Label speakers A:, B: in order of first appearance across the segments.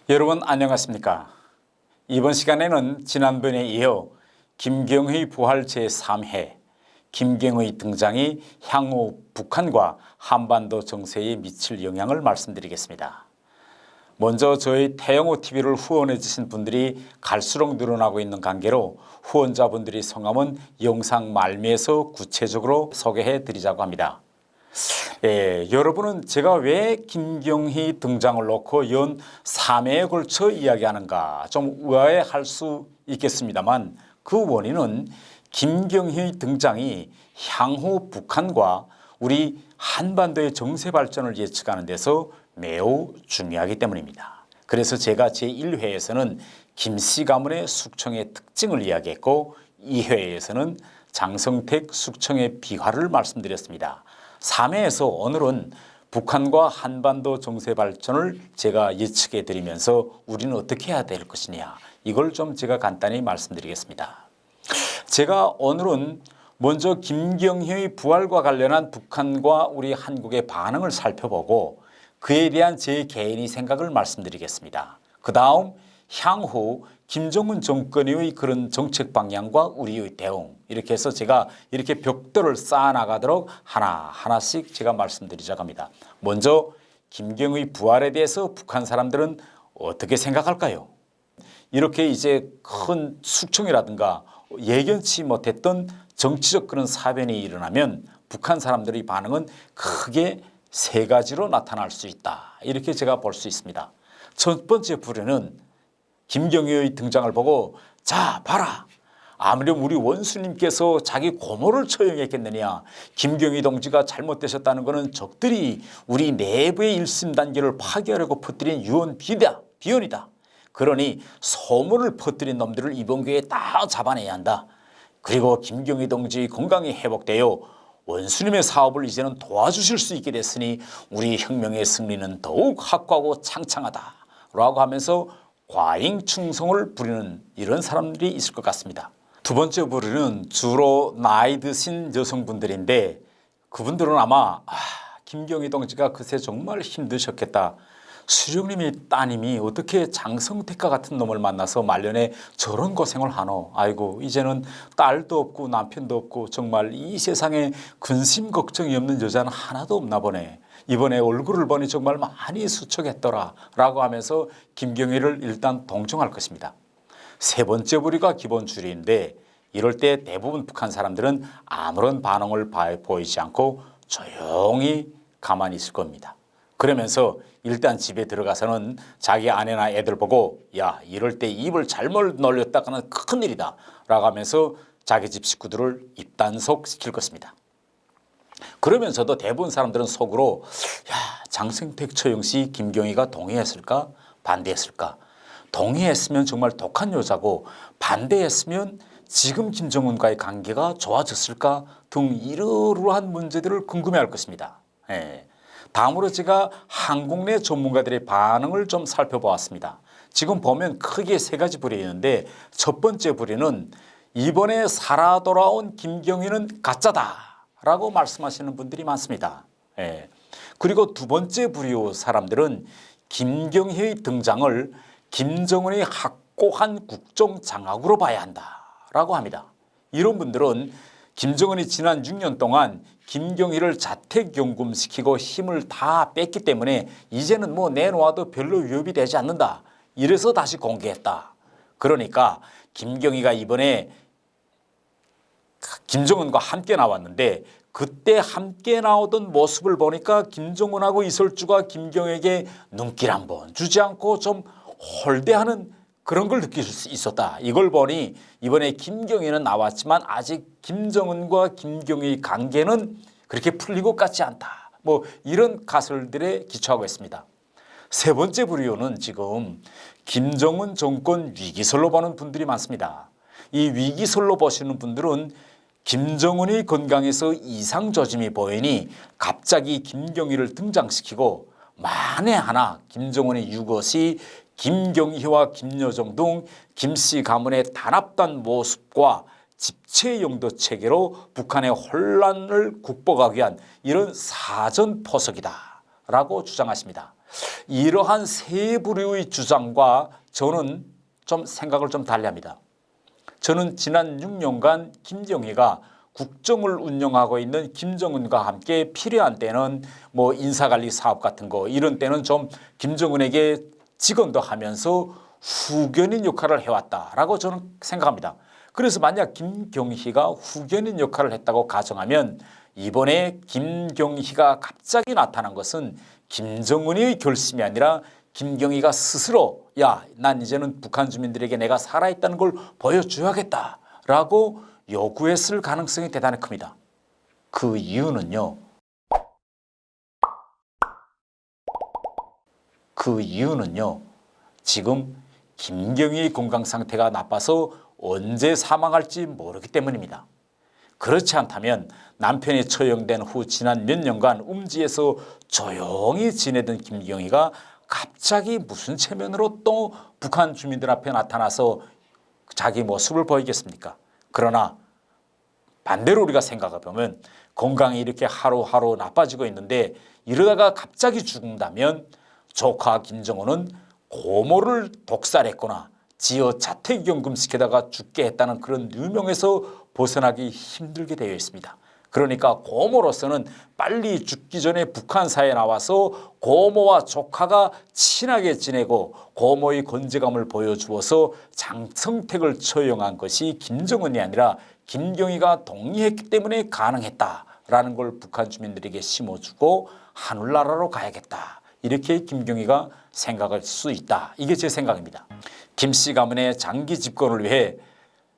A: 여러분 안녕하십니까? 이번 시간에는 지난번에 이어 김경의 부활 제3회 김경의 등장이 향후 북한과 한반도 정세에 미칠 영향을 말씀드리겠습니다. 먼저 저희 태영호 TV를 후원해 주신 분들이 갈수록 늘어나고 있는 관계로 후원자분들의 성함은 영상 말미에서 구체적으로 소개해 드리자고 합니다. 여러분은 제가 왜 김경희 등장을 놓고 연 3회에 걸쳐 이야기하는가 좀 의아해할 수 있겠습니다만 그 원인은 김경희 등장이 향후 북한과 우리 한반도의 정세 발전을 예측하는 데서 매우 중요하기 때문입니다. 그래서 제가 제1회에서는 김씨 가문의 숙청의 특징을 이야기했고 2회에서는 장성택 숙청의 비화를 말씀드렸습니다. 3회에서 오늘은 북한과 한반도 정세 발전을 제가 예측해 드리면서 우리는 어떻게 해야 될 것이냐 이걸 좀 제가 간단히 말씀드리겠습니다. 제가 오늘은 먼저 김경희의 부활과 관련한 북한과 우리 한국의 반응을 살펴보고 그에 대한 제 개인의 생각을 말씀드리겠습니다. 그 다음 향후 김정은 정권의 그런 정책 방향과 우리의 대응 이렇게 해서 제가 이렇게 벽돌을 쌓아나가도록 하나하나씩 제가 말씀드리자고 합니다. 먼저 김경의 부활에 대해서 북한 사람들은 어떻게 생각할까요? 이렇게 이제 큰 숙청이라든가 예견치 못했던 정치적 그런 사변이 일어나면 북한 사람들의 반응은 크게 세 가지로 나타날 수 있다. 이렇게 제가 볼 수 있습니다. 첫 번째 부류는 김경희의 등장을 보고 자 봐라 아무렴 우리 원수님께서 자기 고모를 처형했겠느냐 김경희 동지가 잘못되셨다는 것은 적들이 우리 내부의 일심단계를 파괴하려고 퍼뜨린 비언이다. 그러니 소문을 퍼뜨린 놈들을 이번 기회에 다 잡아내야 한다. 그리고 김경희 동지 건강이 회복되어 원수님의 사업을 이제는 도와주실 수 있게 됐으니 우리 혁명의 승리는 더욱 확고하고 창창하다 라고 하면서 과잉 충성을 부리는 이런 사람들이 있을 것 같습니다. 두 번째 부류는 주로 나이 드신 여성분들인데 그분들은 아마 김경희 동지가 그새 정말 힘드셨겠다. 수령님의 따님이 어떻게 장성택과 같은 놈을 만나서 말년에 저런 고생을 하노. 아이고 이제는 딸도 없고 남편도 없고 정말 이 세상에 근심 걱정이 없는 여자는 하나도 없나 보네. 이번에 얼굴을 보니 정말 많이 수척했더라 라고 하면서 김경희를 일단 동정할 것입니다. 세 번째 부류가 기본 주류인데 이럴 때 대부분 북한 사람들은 아무런 반응을 보이지 않고 조용히 가만히 있을 겁니다. 그러면서 일단 집에 들어가서는 자기 아내나 애들 보고 야 이럴 때 입을 잘못 놀렸다가는 큰일이다 라고 하면서 자기 집 식구들을 입단속시킬 것입니다. 그러면서도 대부분 사람들은 속으로 야 장성택 처형 시 김경희가 동의했을까 반대했을까 동의했으면 정말 독한 여자고 반대했으면 지금 김정은과의 관계가 좋아졌을까 등 이러한 문제들을 궁금해할 것입니다. 다음으로 제가 한국 내 전문가들의 반응을 좀 살펴보았습니다. 지금 보면 크게 세 가지 부류가 있는데 첫 번째 부류는 이번에 살아 돌아온 김경희는 가짜다 라고 말씀하시는 분들이 많습니다. 그리고 두 번째 부류 사람들은 김경희의 등장을 김정은의 확고한 국정장악으로 봐야 한다라고 합니다. 이런 분들은 김정은이 지난 6년 동안 김경희를 자택연금시키고 힘을 다 뺐기 때문에 이제는 뭐 내놓아도 별로 위협이 되지 않는다. 이래서 다시 공개했다. 그러니까 김경희가 이번에 김정은과 함께 나왔는데 그때 함께 나오던 모습을 보니까 김정은하고 이설주가 김경희에게 눈길 한번 주지 않고 좀 홀대하는 그런 걸 느낄 수 있었다. 이걸 보니 이번에 김경희는 나왔지만 아직 김정은과 김경희의 관계는 그렇게 풀린 것 같지 않다. 뭐 이런 가설들에 기초하고 있습니다. 세 번째 부류는 지금 김정은 정권 위기설로 보는 분들이 많습니다. 이 위기설로 보시는 분들은 김정은의 건강에서 이상 조짐이 보이니 갑자기 김경희를 등장시키고 만에 하나 김정은의 유것이 김경희와 김여정 등 김씨 가문의 단합단 모습과 집체 영도 체계로 북한의 혼란을 극복하기 위한 이런 사전 포석이다 라고 주장하십니다. 이러한 세 부류의 주장과 저는 좀 생각을 좀 달리합니다. 저는 지난 6년간 김정희가 국정을 운영하고 있는 김정은과 함께 필요한 때는 뭐 인사관리 사업 같은 거 이런 때는 좀 김정은에게 직언도 하면서 후견인 역할을 해왔다라고 저는 생각합니다. 그래서 만약 김경희가 후견인 역할을 했다고 가정하면 이번에 김경희가 갑자기 나타난 것은 김정은의 결심이 아니라 김경희가 스스로 야, 난 이제는 북한 주민들에게 내가 살아있다는 걸 보여줘야겠다라고 요구했을 가능성이 대단히 큽니다. 그 이유는요. 지금 김경희의 건강 상태가 나빠서 언제 사망할지 모르기 때문입니다. 그렇지 않다면 남편이 처형된 후 지난 몇 년간 음지에서 조용히 지내던 김경희가 갑자기 무슨 체면으로 또 북한 주민들 앞에 나타나서 자기 모습을 보이겠습니까? 그러나 반대로 우리가 생각해 보면 건강이 이렇게 하루하루 나빠지고 있는데 이러다가 갑자기 죽는다면 조카 김정은은 고모를 독살했거나 지어 자택연금시키다가 죽게 했다는 그런 누명에서 벗어나기 힘들게 되어 있습니다. 그러니까 고모로서는 빨리 죽기 전에 북한사에 나와서 고모와 조카가 친하게 지내고 고모의 건재감을 보여주어서 장성택을 처형한 것이 김정은이 아니라 김경희가 동의했기 때문에 가능했다라는 걸 북한 주민들에게 심어주고 하늘나라로 가야겠다. 이렇게 김경희가 생각할 수 있다. 이게 제 생각입니다. 김씨 가문의 장기 집권을 위해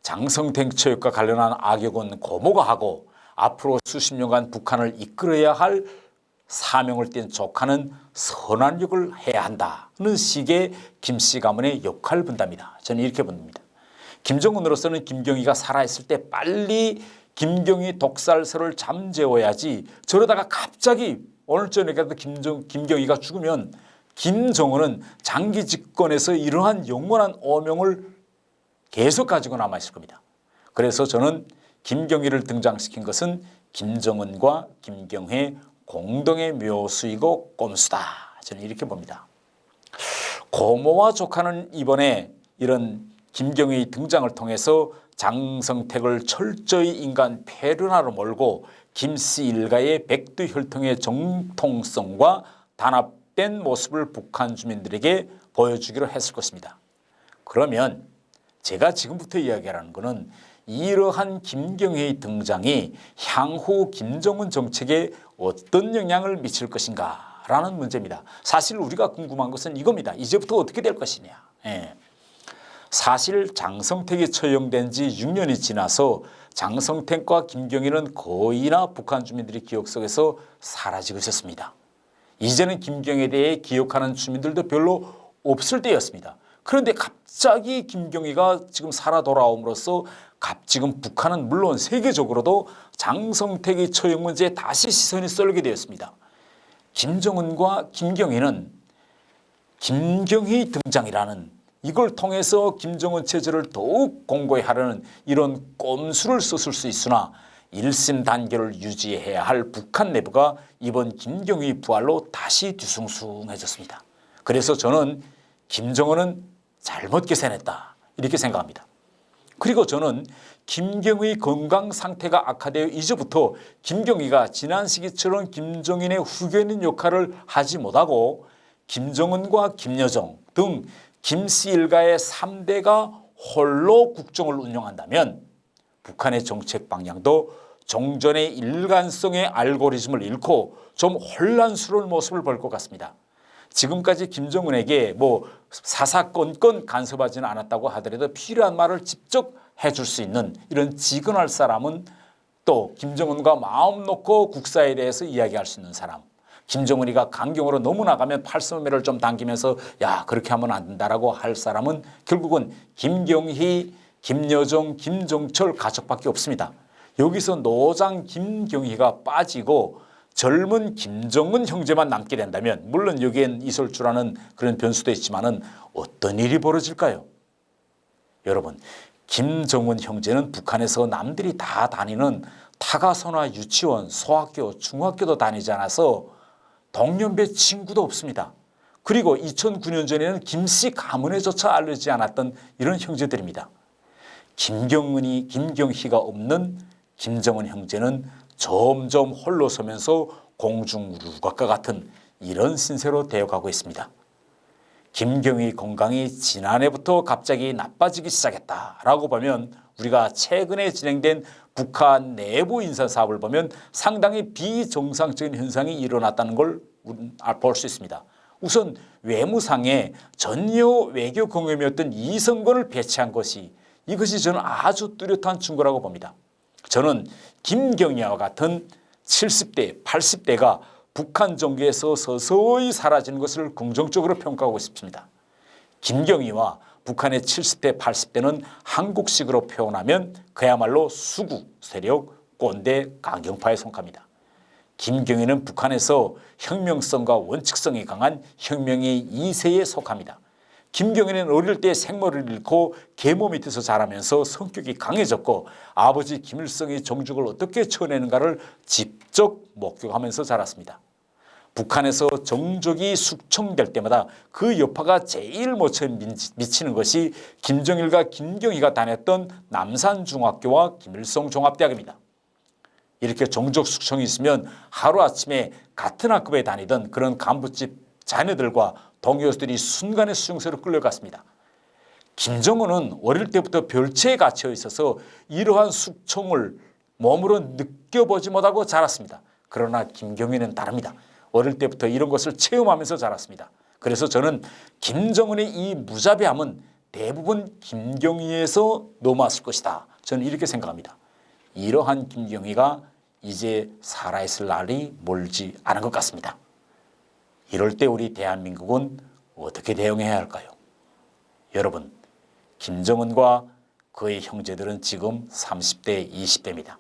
A: 장성택 처형과 관련한 악역은 고모가 하고 앞으로 수십 년간 북한을 이끌어야 할 사명을 띈 조카는 선한 역을 해야 한다는 식의 김씨 가문의 역할 분담이다. 저는 이렇게 봅니다. 김정은으로서는 김경희가 살아있을 때 빨리 김경희 독살설을 잠재워야지 저러다가 갑자기 오늘 저녁에도 김경희가 죽으면 김정은은 장기 집권에서 이러한 영원한 오명을 계속 가지고 남아있을 겁니다. 그래서 저는 김경희를 등장시킨 것은 김정은과 김경희의 공동의 묘수이고 꼼수다. 저는 이렇게 봅니다. 고모와 조카는 이번에 이런 김경희 등장을 통해서 장성택을 철저히 인간 폐륜화로 몰고 김씨 일가의 백두 혈통의 정통성과 단합된 모습을 북한 주민들에게 보여주기로 했을 것입니다. 그러면 제가 지금부터 이야기하는 것은 이러한 김경희의 등장이 향후 김정은 정책에 어떤 영향을 미칠 것인가 라는 문제입니다. 사실 우리가 궁금한 것은 이겁니다. 이제부터 어떻게 될 것이냐. 사실 장성택이 처형된 지 6년이 지나서 장성택과 김경희는 거의나 북한 주민들의 기억 속에서 사라지고 있었습니다. 이제는 김경희에 대해 기억하는 주민들도 별로 없을 때였습니다. 그런데 갑자기 김경희가 지금 살아 돌아옴으로써 지금 북한은 물론 세계적으로도 장성택의 처형 문제에 다시 시선이 쏠리게 되었습니다. 김정은과 김경희는 김경희 등장이라는 이걸 통해서 김정은 체제를 더욱 공고히 하려는 이런 꼼수를 썼을 수 있으나 일심단결을 유지해야 할 북한 내부가 이번 김경희 부활로 다시 뒤숭숭해졌습니다. 그래서 저는 김정은은 잘못 계산했다 이렇게 생각합니다. 그리고 저는 김경희의 건강 상태가 악화되어 이제부터 김경희가 지난 시기처럼 김정인의 후견인 역할을 하지 못하고 김정은과 김여정 등 김씨 일가의 3대가 홀로 국정을 운영한다면 북한의 정책 방향도 종전의 일관성의 알고리즘을 잃고 좀 혼란스러운 모습을 볼 것 같습니다. 지금까지 김정은에게 뭐 사사건건 간섭하지는 않았다고 하더라도 필요한 말을 직접 해줄 수 있는 이런 직언할 사람은 또 김정은과 마음 놓고 국사에 대해서 이야기할 수 있는 사람, 김정은이가 강경으로 너무 나가면 팔선매를 좀 당기면서 야 그렇게 하면 안 된다라고 할 사람은 결국은 김경희, 김여정, 김종철 가족밖에 없습니다. 여기서 노장 김경희가 빠지고 젊은 김정은 형제만 남게 된다면 물론 여기엔 있을 줄 아는 그런 변수도 있지만은 어떤 일이 벌어질까요? 여러분 김정은 형제는 북한에서 남들이 다 다니는 타가소나 유치원, 소학교, 중학교도 다니지 않아서 동년배 친구도 없습니다. 그리고 2009년 전에는 김씨 가문에조차 알려지지 않았던 이런 형제들입니다. 김경희가 없는 김정은 형제는 점점 홀로 서면서 공중루각과 같은 이런 신세로 되어가고 있습니다. 김경희 건강이 지난해부터 갑자기 나빠지기 시작했다라고 보면 우리가 최근에 진행된 북한 내부 인사 사업을 보면 상당히 비정상적인 현상이 일어났다는 걸 볼 수 있습니다. 우선 외무상에 전혀 외교 경험이었던 이성건을 배치한 것이 이것이 저는 아주 뚜렷한 증거라고 봅니다. 저는 김경희와 같은 70대, 80대가 북한 정계에서 서서히 사라지는 것을 긍정적으로 평가하고 싶습니다. 김경희와 북한의 70대, 80대는 한국식으로 표현하면 그야말로 수구, 세력, 꼰대, 강경파에 속합니다. 김경희는 북한에서 혁명성과 원칙성이 강한 혁명의 2세에 속합니다. 김경희는 어릴 때 생머리를 잃고 계모 밑에서 자라면서 성격이 강해졌고 아버지 김일성의 정죽을 어떻게 쳐내는가를 직접 목격하면서 자랐습니다. 북한에서 정적이 숙청될 때마다 그 여파가 제일 먼저 미치는 것이 김정일과 김경희가 다녔던 남산중학교와 김일성 종합대학입니다. 이렇게 정적 숙청이 있으면 하루아침에 같은 학급에 다니던 그런 간부집 자녀들과 동료들이 순간에 수용소로 끌려갔습니다. 김정은은 어릴 때부터 별채에 갇혀 있어서 이러한 숙청을 몸으로 느껴보지 못하고 자랐습니다. 그러나 김경희는 다릅니다. 어릴 때부터 이런 것을 체험하면서 자랐습니다. 그래서 저는 김정은의 이 무자비함은 대부분 김경희에서 넘어왔을 것이다. 저는 이렇게 생각합니다. 이러한 김경희가 이제 살아있을 날이 멀지 않은 것 같습니다. 이럴 때 우리 대한민국은 어떻게 대응해야 할까요? 여러분, 김정은과 그의 형제들은 지금 30대, 20대입니다.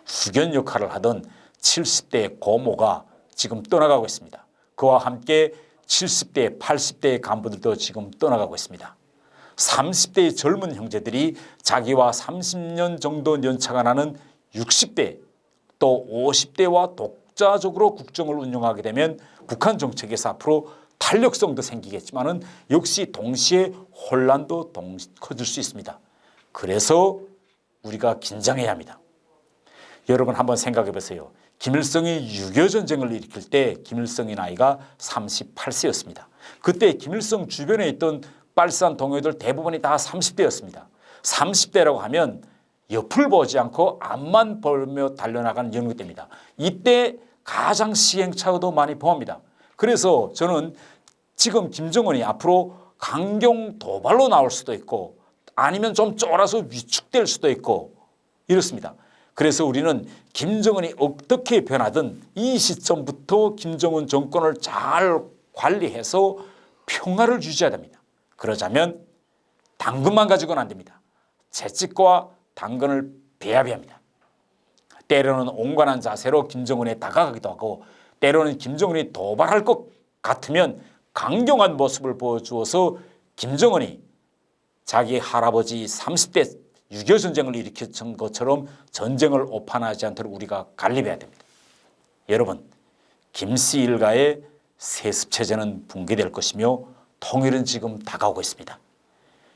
A: 후견 역할을 하던 70대 고모가 지금 떠나가고 있습니다. 그와 함께 70대, 80대의 간부들도 지금 떠나가고 있습니다. 30대의 젊은 형제들이 자기와 30년 정도 연차가 나는 60대 또 50대와 독자적으로 국정을 운영하게 되면 북한 정책에서 앞으로 탄력성도 생기겠지만은 역시 동시에 혼란도 커질 수 있습니다. 그래서 우리가 긴장해야 합니다. 여러분 한번 생각해 보세요. 김일성이 6.25 전쟁을 일으킬 때 김일성의 나이가 38세였습니다. 그때 김일성 주변에 있던 빨산 동료들 대부분이 다 30대였습니다. 30대라고 하면 옆을 보지 않고 앞만 보며 달려나가는 연극대입니다. 이때 가장 시행착오도 많이 범합니다. 그래서 저는 지금 김정은이 앞으로 강경 도발로 나올 수도 있고 아니면 좀 쫄아서 위축될 수도 있고 이렇습니다. 그래서 우리는 김정은이 어떻게 변하든 이 시점부터 김정은 정권을 잘 관리해서 평화를 유지해야 됩니다. 그러자면 당근만 가지고는 안 됩니다. 채찍과 당근을 배합해야 합니다. 때로는 온건한 자세로 김정은에 다가가기도 하고 때로는 김정은이 도발할 것 같으면 강경한 모습을 보여주어서 김정은이 자기 할아버지 30대 6.25 전쟁을 일으켰던 것처럼 전쟁을 오판하지 않도록 우리가 관리해야 됩니다. 여러분, 김씨 일가의 세습체제는 붕괴될 것이며 통일은 지금 다가오고 있습니다.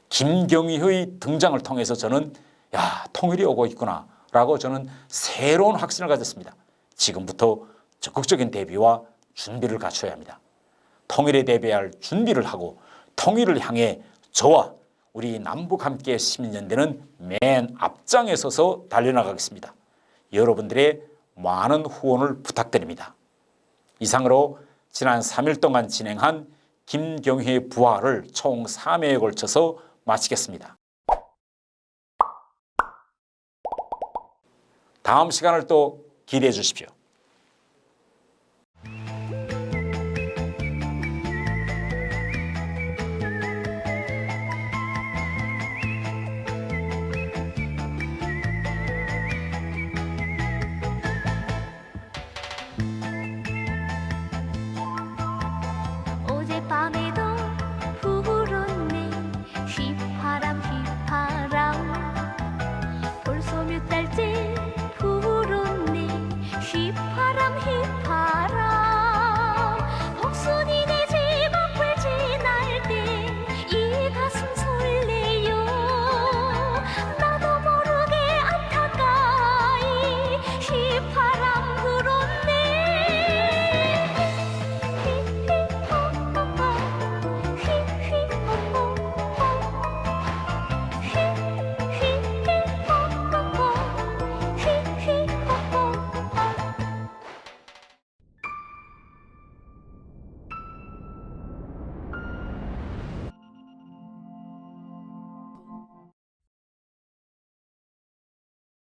A: 김경희의 등장을 통해서 저는 통일이 오고 있구나 라고 저는 새로운 확신을 가졌습니다. 지금부터 적극적인 대비와 준비를 갖춰야 합니다. 통일에 대비할 준비를 하고 통일을 향해 저와 우리 남북 함께 시민연대는 맨 앞장에 서서 달려나가겠습니다. 여러분들의 많은 후원을 부탁드립니다. 이상으로 지난 3일 동안 진행한 김경희의 부활을 총 3회에 걸쳐서 마치겠습니다. 다음 시간을 또 기대해 주십시오.